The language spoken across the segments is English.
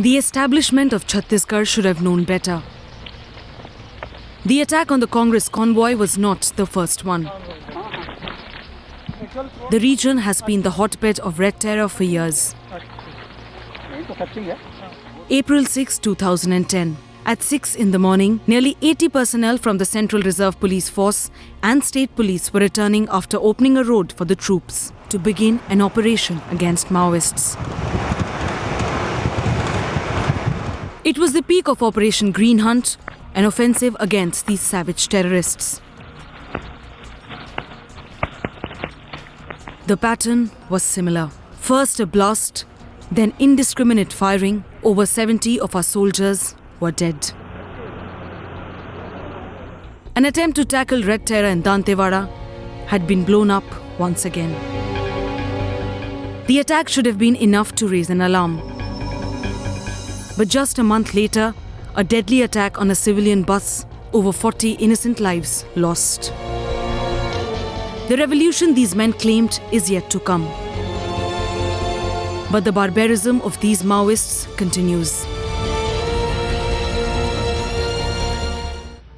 The establishment of Chhattisgarh should have known better. The attack on the Congress convoy was not the first one. The region has been the hotbed of Red Terror for years. April 6, 2010. At 6 in the morning, nearly 80 personnel from the Central Reserve Police Force and State Police were returning after opening a road for the troops to begin an operation against Maoists. It was the peak of Operation Green Hunt, an offensive against these savage terrorists. The pattern was similar. First a blast, then indiscriminate firing. Over 70 of our soldiers were dead. An attempt to tackle Red Terror in Dantewada had been blown up once again. The attack should have been enough to raise an alarm. But just a month later, a deadly attack on a civilian bus, over 40 innocent lives lost. The revolution these men claimed is yet to come. But the barbarism of these Maoists continues.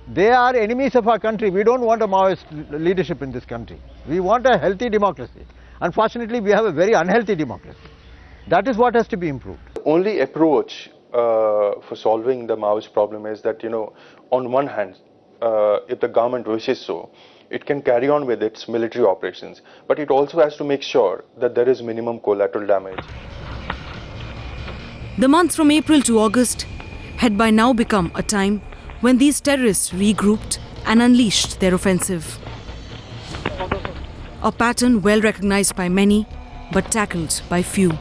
They are enemies of our country. We don't want a Maoist leadership in this country. We want a healthy democracy. Unfortunately, we have a very unhealthy democracy. That is what has to be improved. The only approach for solving the Maoist problem is that, on one hand, if the government wishes so, it can carry on with its military operations, but it also has to make sure that there is minimum collateral damage. The months from April to August had by now become a time when these terrorists regrouped and unleashed their offensive. A pattern well recognized by many, but tackled by few.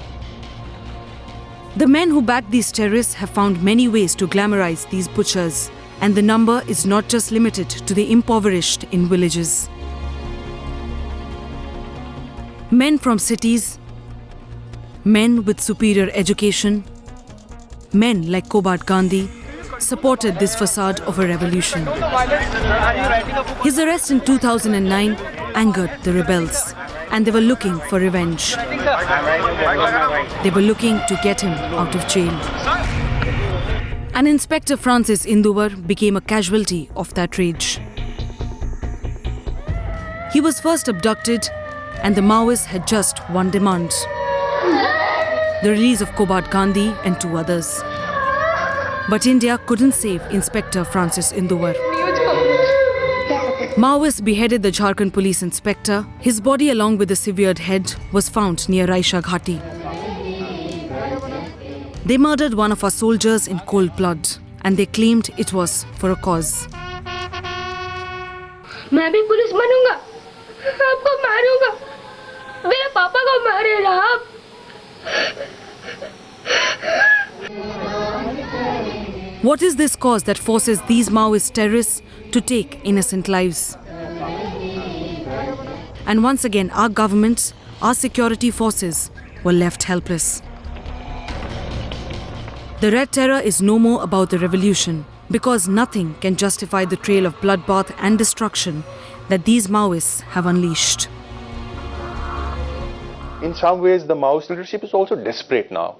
The men who backed these terrorists have found many ways to glamorize these butchers, and the number is not just limited to the impoverished in villages. Men from cities, men with superior education, men like Kobad Gandhi supported this facade of a revolution. His arrest in 2009 angered the rebels, and they were looking for revenge. They were looking to get him out of jail. And Inspector Francis Induvar became a casualty of that rage. He was first abducted, and the Maoists had just one demand: the release of Kobad Gandhi and 2 others. But India couldn't save Inspector Francis Induvar. Maoists beheaded the Jharkhand police inspector. His body, along with the severed head, was found near Raisha Ghati. They murdered one of our soldiers in cold blood, and they claimed it was for a cause. मैं भी police बनूंगा, आपको मारूंगा, मेरे पापा को मारेगा आप। What is this cause that forces these Maoist terrorists to take innocent lives? And once again, our governments, our security forces were left helpless. The Red Terror is no more about the revolution, because nothing can justify the trail of bloodbath and destruction that these Maoists have unleashed. In some ways, the Maoist leadership is also desperate now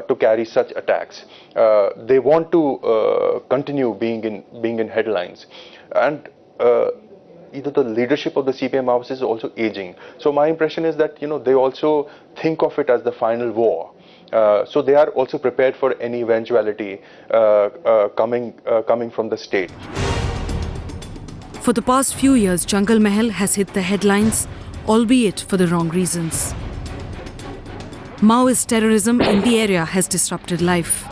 to carry such attacks. They want to continue being in headlines, and either the leadership of the CPM Maoists is also aging. So my impression is that they also think of it as the final war. So they are also prepared for any eventuality coming from the state. For the past few years, Jungle Mahal has hit the headlines, albeit for the wrong reasons. Maoist terrorism in the area has disrupted life.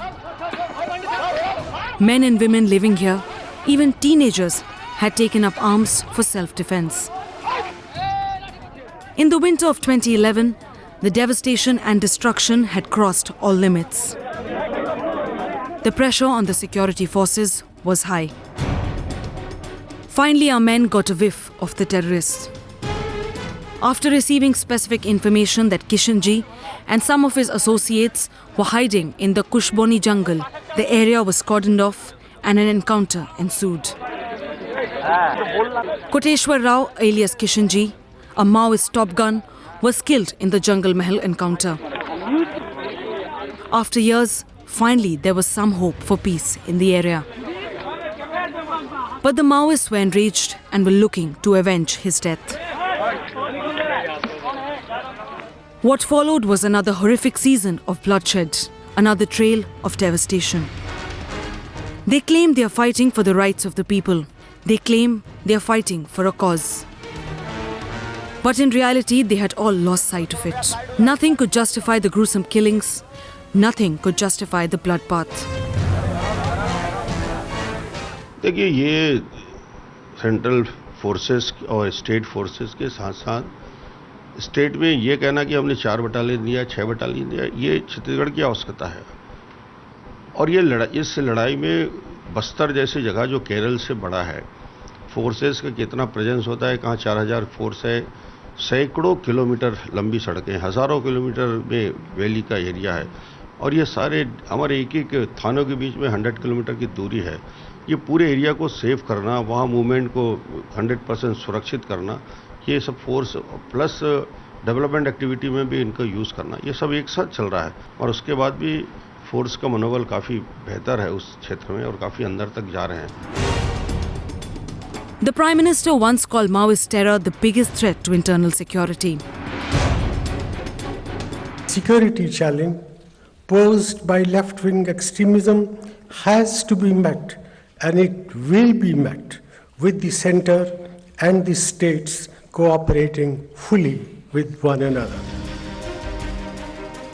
Men and women living here, even teenagers, had taken up arms for self-defense. In the winter of 2011, the devastation and destruction had crossed all limits. The pressure on the security forces was high. Finally, our men got a whiff of the terrorists. After receiving specific information that Kishanji and some of his associates were hiding in the Kushboni jungle, the area was cordoned off and an encounter ensued. Koteshwar Rao, alias Kishanji, a Maoist top gun, was killed in the Jungle Mahal encounter. After years, finally there was some hope for peace in the area. But the Maoists were enraged and were looking to avenge his death. What followed was another horrific season of bloodshed, another trail of devastation. They claim they are fighting for the rights of the people. They claim they are fighting for a cause. But in reality, they had all lost sight of it. Nothing could justify the gruesome killings. Nothing could justify the bloodbath. देखिए, ये central forces और state forces के साथ साथ state में ये कहना कि हमने 4 बटालियन दिया, 6 बटालियन दिया, ये छत्तीसगढ़ की आवश्यकता है। और ये इस लड़ाई में बस्तर जैसी जगह जो केरल से बड़ा है, फोर्सेस का कितना प्रेजेंस होता है, कहाँ 4000 फोर्स है, सैकड़ों किलोमीटर लंबी सड़कें, हज़ारों किलोमीटर में वैली का एरिया है, और ये सारे हमारे एक एक थानों के बीच में 100 किलोमीटर की दूरी है। ये पूरे एरिया को सेव करना, वहाँ मूवमेंट को 100% सुरक्षित करना, ये सब फोर्स प्लस डेवलपमेंट एक्टिविटी में भी इनका यूज़ करना, ये सब एक साथ चल रहा है। और उसके बाद भी फोर्स का मनोबल काफ़ी बेहतर है उस क्षेत्र में और काफ़ी अंदर तक जा रहे हैं। The Prime Minister once called Maoist terror the biggest threat to internal security. Security challenge posed by left-wing extremism has to be met, and it will be met with the center and the states cooperating fully with one another.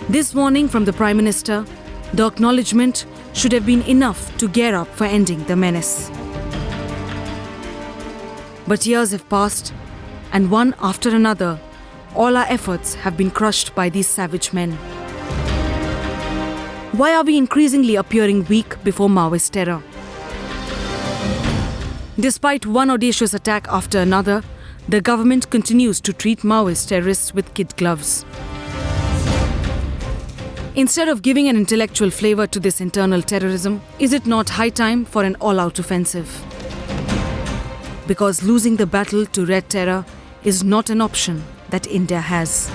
This warning from the Prime Minister, the acknowledgement, should have been enough to gear up for ending the menace. But years have passed, and one after another, all our efforts have been crushed by these savage men. Why are we increasingly appearing weak before Maoist terror? Despite one audacious attack after another, the government continues to treat Maoist terrorists with kid gloves. Instead of giving an intellectual flavor to this internal terrorism, is it not high time for an all-out offensive? Because losing the battle to Red Terror is not an option that India has.